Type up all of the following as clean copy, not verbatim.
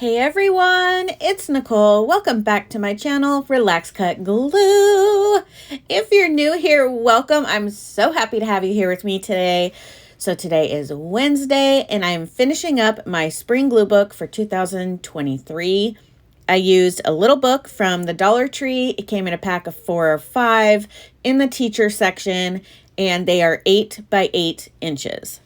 Hey everyone, it's Nicole. Welcome back to my channel, Relax.Cut.Glue. If you're new here, welcome. I'm so happy to have you here with me today. So today is Wednesday and I'm finishing up my spring glue book for 2023. I used a little book from the Dollar Tree. It came in a pack of 4 or 5 in the teacher section, and they are 8 by 8 inches.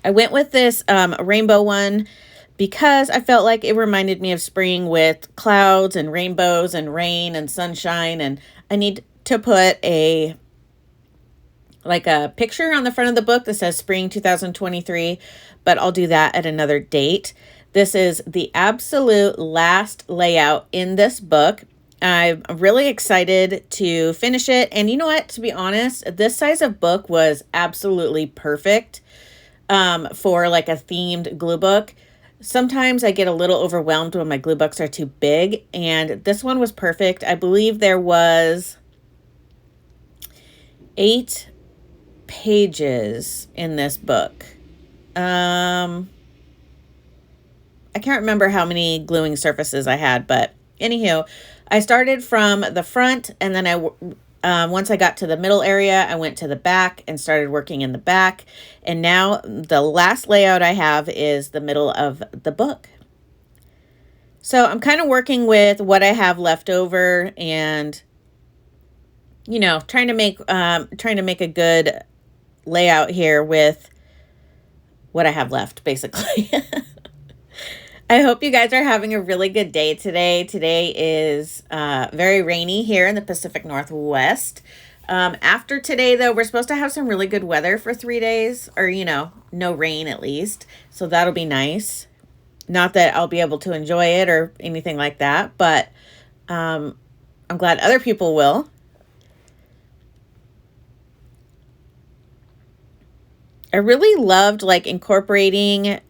I went with this rainbow one because I felt like it reminded me of spring with clouds and rainbows and rain and sunshine, and I need to put a picture on the front of the book that says spring 2023, but I'll do that at another date. This is the absolute last layout in this book. I'm really excited to finish it, and you know what, to be honest, this size of book was absolutely perfect for like a themed glue book. Sometimes I get a little overwhelmed when my glue books are too big, and this one was perfect. I believe there was 8 pages in this book. I can't remember how many gluing surfaces I had, but anywho, I started from the front, and then once I got to the middle area, I went to the back and started working in the back. And now the last layout I have is the middle of the book. So I'm kind of working with what I have left over and, you know, trying to make a good layout here with what I have left, basically. I hope you guys are having a really good day today. Today is very rainy here in the Pacific Northwest. After today, though, we're supposed to have some really good weather for 3 days, or, you know, no rain at least. So that'll be nice. Not that I'll be able to enjoy it or anything like that, but I'm glad other people will. I really loved like incorporating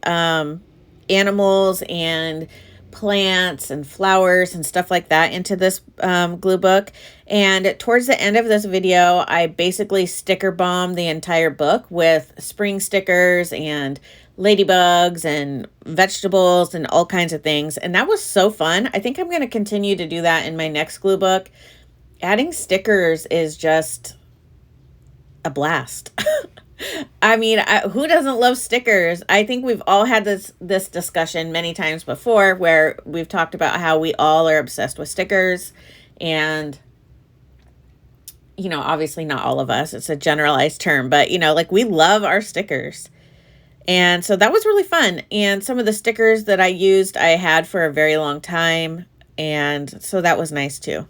animals and plants and flowers and stuff like that into this glue book. And towards the end of this video, I basically sticker bombed the entire book with spring stickers and ladybugs and vegetables and all kinds of things. And that was so fun. I think I'm going to continue to do that in my next glue book. Adding stickers is just a blast. I mean, who doesn't love stickers? I think we've all had this discussion many times before where we've talked about how we all are obsessed with stickers. And, you know, obviously not all of us. It's a generalized term. But, you know, like we love our stickers. And so that was really fun. And some of the stickers that I used, I had for a very long time. And so that was nice too.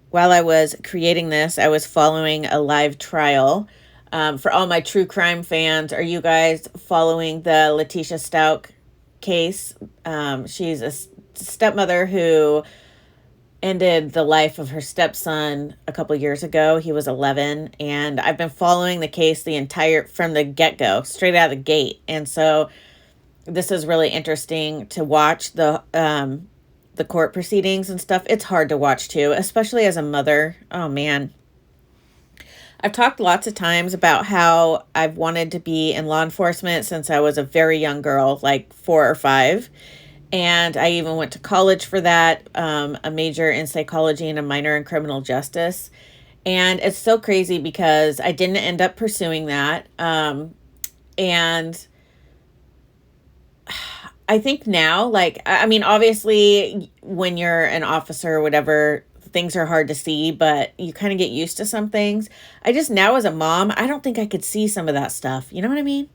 While I was creating this, I was following a live trial. For all my true crime fans, are you guys following the Letitia Stout case? She's a stepmother who ended the life of her stepson a couple years ago. He was 11, and I've been following the case from the get-go, straight out of the gate. And so this is really interesting to watch the court proceedings and stuff. It's hard to watch too, especially as a mother. Oh man. I've talked lots of times about how I've wanted to be in law enforcement since I was a very young girl, like 4 or 5. And I even went to college for that, a major in psychology and a minor in criminal justice. And it's so crazy because I didn't end up pursuing that. And I think now, like, I mean, obviously when you're an officer or whatever, things are hard to see, but you kind of get used to some things. I just now as a mom, I don't think I could see some of that stuff. You know what I mean?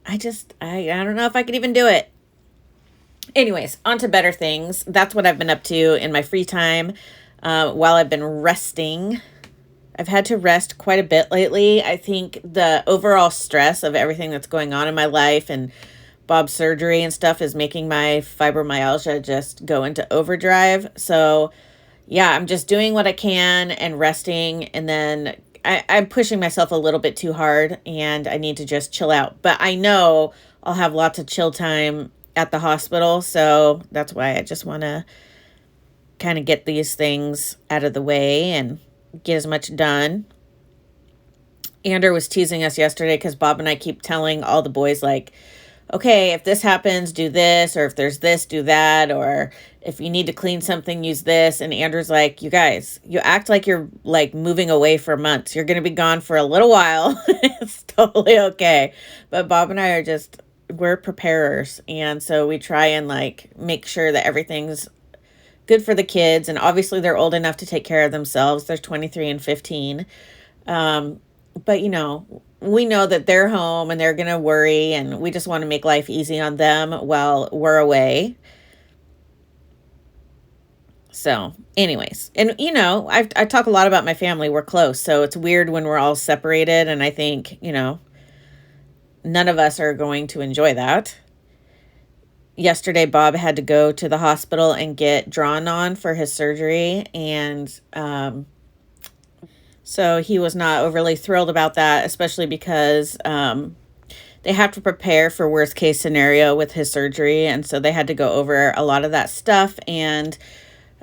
I don't know if I could even do it. Anyways, on to better things. That's what I've been up to in my free time while I've been resting. I've had to rest quite a bit lately. I think the overall stress of everything that's going on in my life and Bob's surgery and stuff is making my fibromyalgia just go into overdrive. So yeah, I'm just doing what I can and resting. And then I'm pushing myself a little bit too hard and I need to just chill out. But I know I'll have lots of chill time at the hospital. So that's why I just want to kind of get these things out of the way and get as much done. Andrew was teasing us yesterday because Bob and I keep telling all the boys, like, okay, if this happens, do this, or if there's this, do that, or if you need to clean something, use this. And Andrew's like, you guys, you act like you're like moving away for months. You're going to be gone for a little while. It's totally okay. But Bob and I are just, we're preparers. And so we try and like make sure that everything's good for the kids. And obviously they're old enough to take care of themselves. They're 23 and 15. But you know, we know that they're home and they're going to worry, and we just want to make life easy on them while we're away. So anyways, and you know, I talk a lot about my family. We're close. So it's weird when we're all separated. And I think, you know, none of us are going to enjoy that. Yesterday, Bob had to go to the hospital and get drawn on for his surgery. And, so he was not overly thrilled about that, especially because they have to prepare for worst case scenario with his surgery. And so they had to go over a lot of that stuff and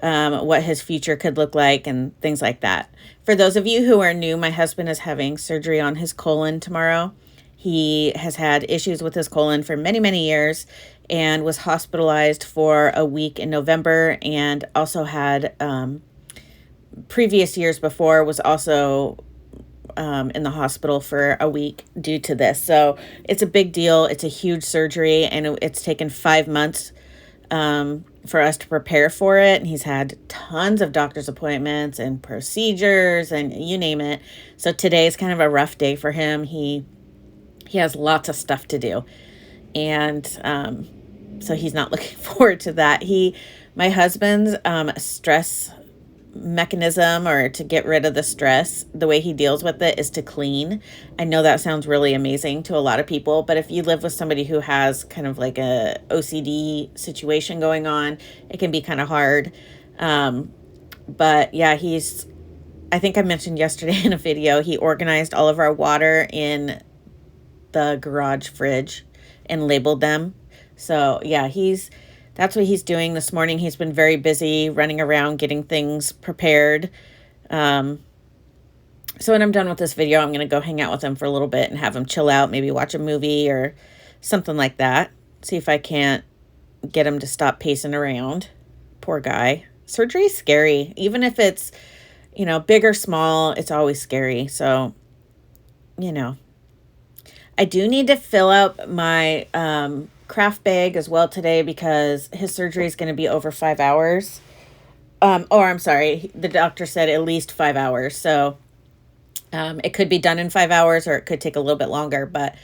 what his future could look like and things like that. For those of you who are new, my husband is having surgery on his colon tomorrow. He has had issues with his colon for many, many years and was hospitalized for a week in November, and also had previous years before was also in the hospital for a week due to this. So it's a big deal. It's a huge surgery, and it's taken 5 months for us to prepare for it. And he's had tons of doctor's appointments and procedures and you name it. So today is kind of a rough day for him. He has lots of stuff to do. And so he's not looking forward to that. My husband's stress mechanism, or to get rid of the stress, the way he deals with it is to clean. I know that sounds really amazing to a lot of people, but if you live with somebody who has kind of like a OCD situation going on, it can be kind of hard. But yeah, I think I mentioned yesterday in a video, he organized all of our water in the garage fridge and labeled them. So yeah, that's what he's doing this morning. He's been very busy running around getting things prepared. So when I'm done with this video, I'm going to go hang out with him for a little bit and have him chill out, maybe watch a movie or something like that. See if I can't get him to stop pacing around. Poor guy. Surgery is scary. Even if it's, you know, big or small, it's always scary. So, you know, I do need to fill up my craft bag as well today, because his surgery is going to be over 5 hours. Or I'm sorry, the doctor said at least 5 hours. So it could be done in 5 hours, or it could take a little bit longer. But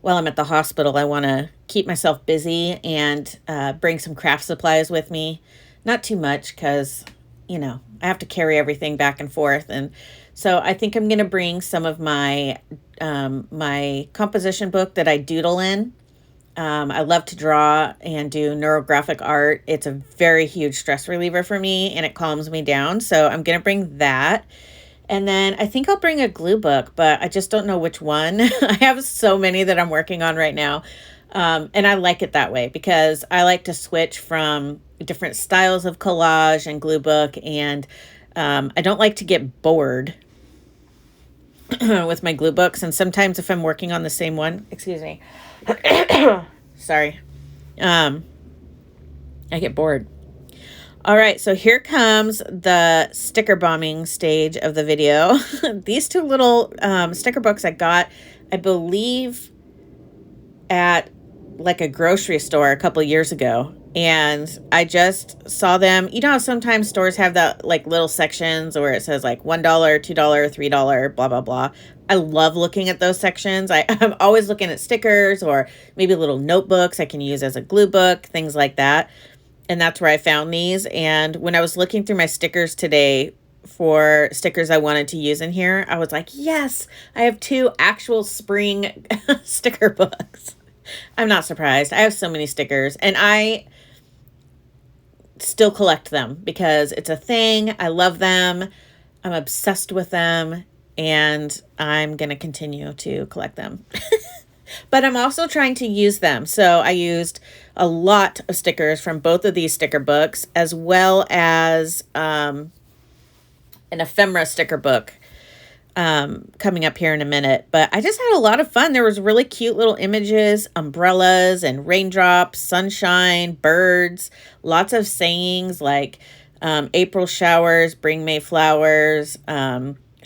while I'm at the hospital, I want to keep myself busy and bring some craft supplies with me. Not too much, because, you know, I have to carry everything back and forth. And so I think I'm going to bring some of my my composition book that I doodle in. I love to draw and do neurographic art. It's a very huge stress reliever for me, and it calms me down. So I'm going to bring that. And then I think I'll bring a glue book, but I just don't know which one. I have so many that I'm working on right now. And I like it that way, because I like to switch from different styles of collage and glue book. And I don't like to get bored with my glue books. And sometimes if I'm working on the same one, excuse me, sorry, I get bored. All right, so here comes the sticker bombing stage of the video. These two little sticker books I got, I believe, at like a grocery store a couple years ago. And I just saw them. You know how sometimes stores have that like little sections where it says like $1, $2, $3, blah, blah, blah. I love looking at those sections. I'm always looking at stickers or maybe little notebooks I can use as a glue book, things like that. And that's where I found these. And when I was looking through my stickers today for stickers I wanted to use in here, I was like, yes, I have 2 actual spring sticker books. I'm not surprised. I have so many stickers, and I still collect them because it's a thing. I love them. I'm obsessed with them, and I'm going to continue to collect them. But I'm also trying to use them. So I used a lot of stickers from both of these sticker books, as well as an ephemera sticker book. coming up here in a minute. But I just had a lot of fun. There was really cute little images, umbrellas and raindrops, sunshine, birds, lots of sayings like April showers bring May flowers,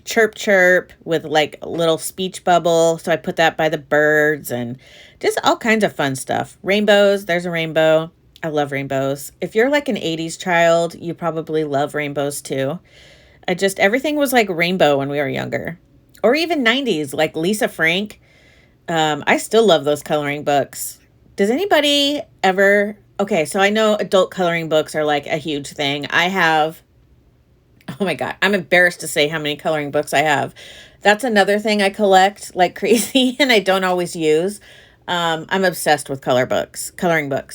chirp chirp with like a little speech bubble. So I put that by the birds and just all kinds of fun stuff. Rainbows, there's a rainbow. I love rainbows. If you're like an 80s child, you probably love rainbows too. Everything was like rainbow when we were younger. Or even 90s, like Lisa Frank. I still love those coloring books. Does anybody ever... Okay, so I know adult coloring books are like a huge thing. I have... Oh my God, I'm embarrassed to say how many coloring books I have. That's another thing I collect like crazy and I don't always use. I'm obsessed with coloring books.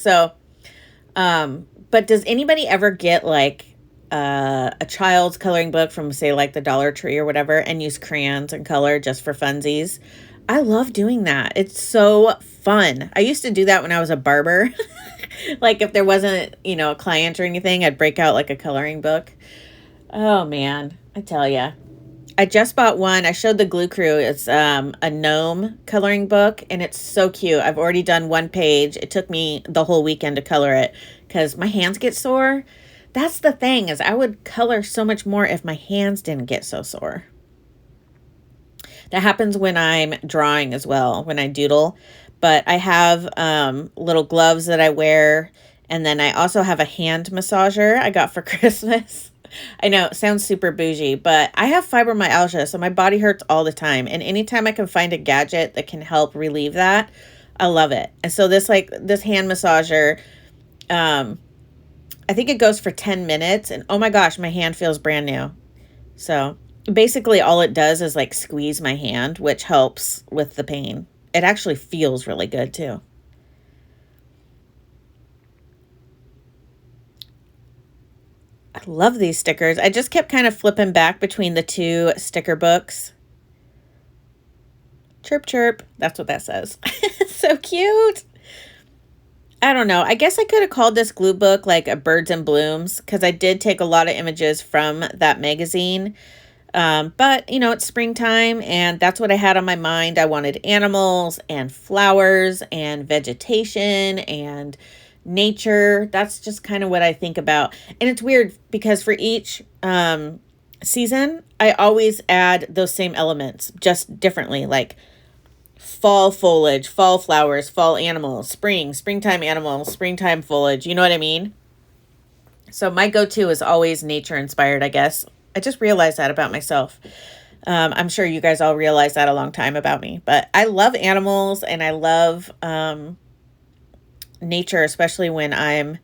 So, but does anybody ever get like a child's coloring book from, say, like the Dollar Tree or whatever, and use crayons and color just for funsies? I love doing that. It's so fun. I used to do that when I was a barber. Like if there wasn't, a client or anything, I'd break out like a coloring book. Oh man, I tell ya. I just bought one. I showed the Glue Crew. It's a gnome coloring book, and it's so cute. I've already done one page. It took me the whole weekend to color it because my hands get sore. That's the thing, is I would color so much more if my hands didn't get so sore. That happens when I'm drawing as well, when I doodle. But I have little gloves that I wear, and then I also have a hand massager I got for Christmas. I know it sounds super bougie, but I have fibromyalgia, so my body hurts all the time. And anytime I can find a gadget that can help relieve that, I love it. And so this hand massager, I think it goes for 10 minutes, and oh my gosh, my hand feels brand new. So basically all it does is like squeeze my hand, which helps with the pain. It actually feels really good too. I love these stickers. I just kept kind of flipping back between the two sticker books. Chirp, chirp. That's what that says. So cute. I don't know. I guess I could have called this glue book like a Birds and Blooms because I did take a lot of images from that magazine. But, it's springtime and that's what I had on my mind. I wanted animals and flowers and vegetation and nature. That's just kind of what I think about. And it's weird because for each season, I always add those same elements just differently, like fall foliage, fall flowers, fall animals, springtime animals, springtime foliage. You know what I mean? So my go-to is always nature inspired, I guess. I just realized that about myself. I'm sure you guys all realized that a long time about me, but I love animals and I love nature, especially when I'm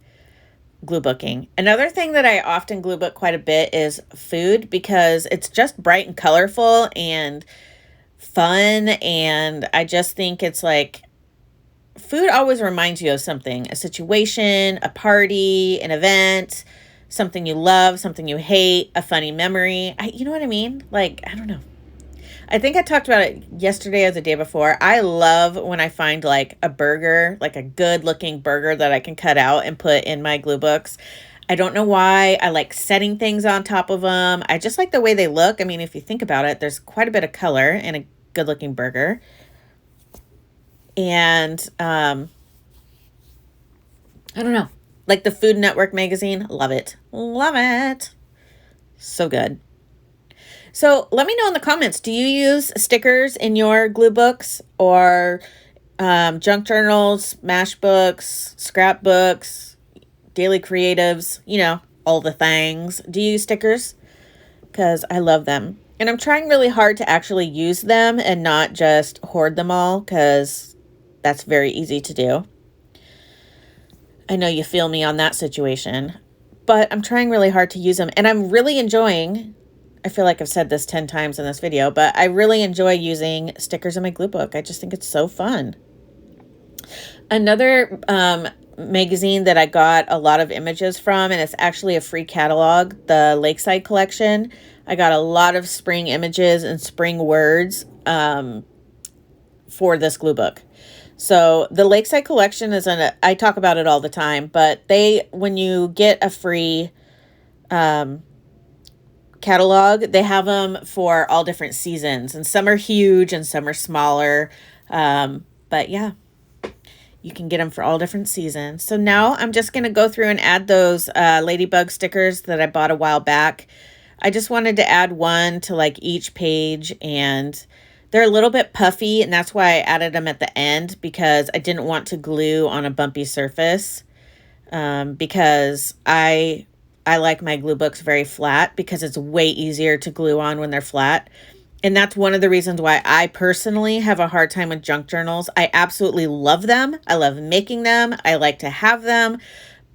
glue booking. Another thing that I often glue book quite a bit is food because it's just bright and colorful and fun, and I just think it's like food always reminds you of something, a situation, a party, an event, something you love, something you hate, a funny memory. You know what I mean? Like, I don't know. I think I talked about it yesterday or the day before. I love when I find like a burger, like a good looking burger that I can cut out and put in my glue books. I don't know why. I like setting things on top of them. I just like the way they look. I mean, if you think about it, there's quite a bit of color in a good looking burger. And I don't know. Like the Food Network magazine. Love it. Love it. So good. So let me know in the comments. Do you use stickers in your glue books or junk journals, mash books, scrapbooks, daily creatives, all the things? Do you use stickers? Because I love them. And I'm trying really hard to actually use them and not just hoard them all because that's very easy to do. I know you feel me on that situation, but I'm trying really hard to use them. And I'm really enjoying, I feel like I've said this 10 times in this video, but I really enjoy using stickers in my glue book. I just think it's so fun. Another magazine that I got a lot of images from, and it's actually a free catalog, the Lakeside Collection. I got a lot of spring images and spring words for this glue book. So the Lakeside Collection is I talk about it all the time, but when you get a free catalog, they have them for all different seasons, and some are huge and some are smaller. But yeah, you can get them for all different seasons. So now I'm just going to go through and add those ladybug stickers that I bought a while back. I just wanted to add one to like each page, and they're a little bit puffy, and that's why I added them at the end, because I didn't want to glue on a bumpy surface, because I like my glue books very flat, because it's way easier to glue on when they're flat. And that's one of the reasons why I personally have a hard time with junk journals. I absolutely love them. I love making them. I like to have them.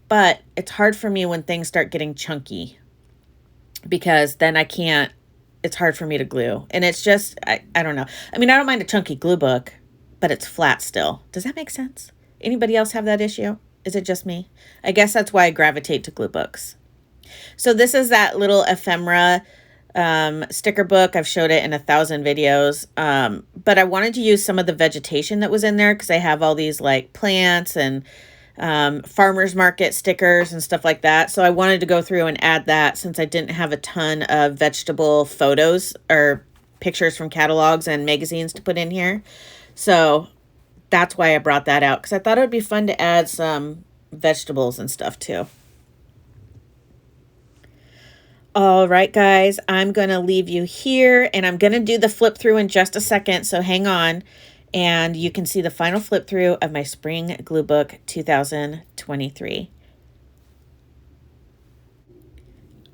But it's hard for me when things start getting chunky, because then I can't, it's hard for me to glue. And it's just, I don't know. I mean, I don't mind a chunky glue book, but it's flat still. Does that make sense? Anybody else have that issue? Is it just me? I guess that's why I gravitate to glue books. So this is that little ephemera sticker book. I've showed it in 1,000 videos, but I wanted to use some of the vegetation that was in there, because I have all these like plants and farmers market stickers and stuff like that. So I wanted to go through and add that, since I didn't have a ton of vegetable photos or pictures from catalogs and magazines to put in here. So that's why I brought that out, because I thought it would be fun to add some vegetables and stuff too. All right, guys, I'm going to leave you here, and I'm going to do the flip through in just a second, so hang on, and you can see the final flip through of my Spring Glue Book 2023.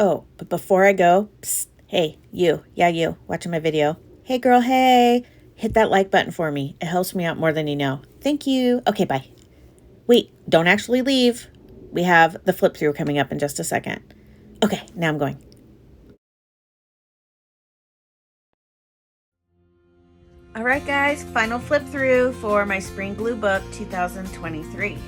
Oh, but before I go, psst, hey, you, yeah, you, watching my video. Hey, girl, hey, hit that like button for me. It helps me out more than you know. Thank you. Okay, bye. Wait, don't actually leave. We have the flip through coming up in just a second. Okay, now I'm going. All right, guys, final flip through for my Spring Glue Book 2023.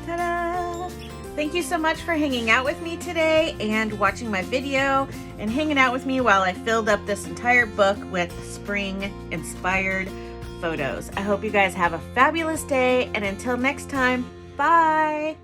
Ta-da! Thank you so much for hanging out with me today and watching my video and hanging out with me while I filled up this entire book with spring inspired photos. I hope you guys have a fabulous day, and until next time, bye!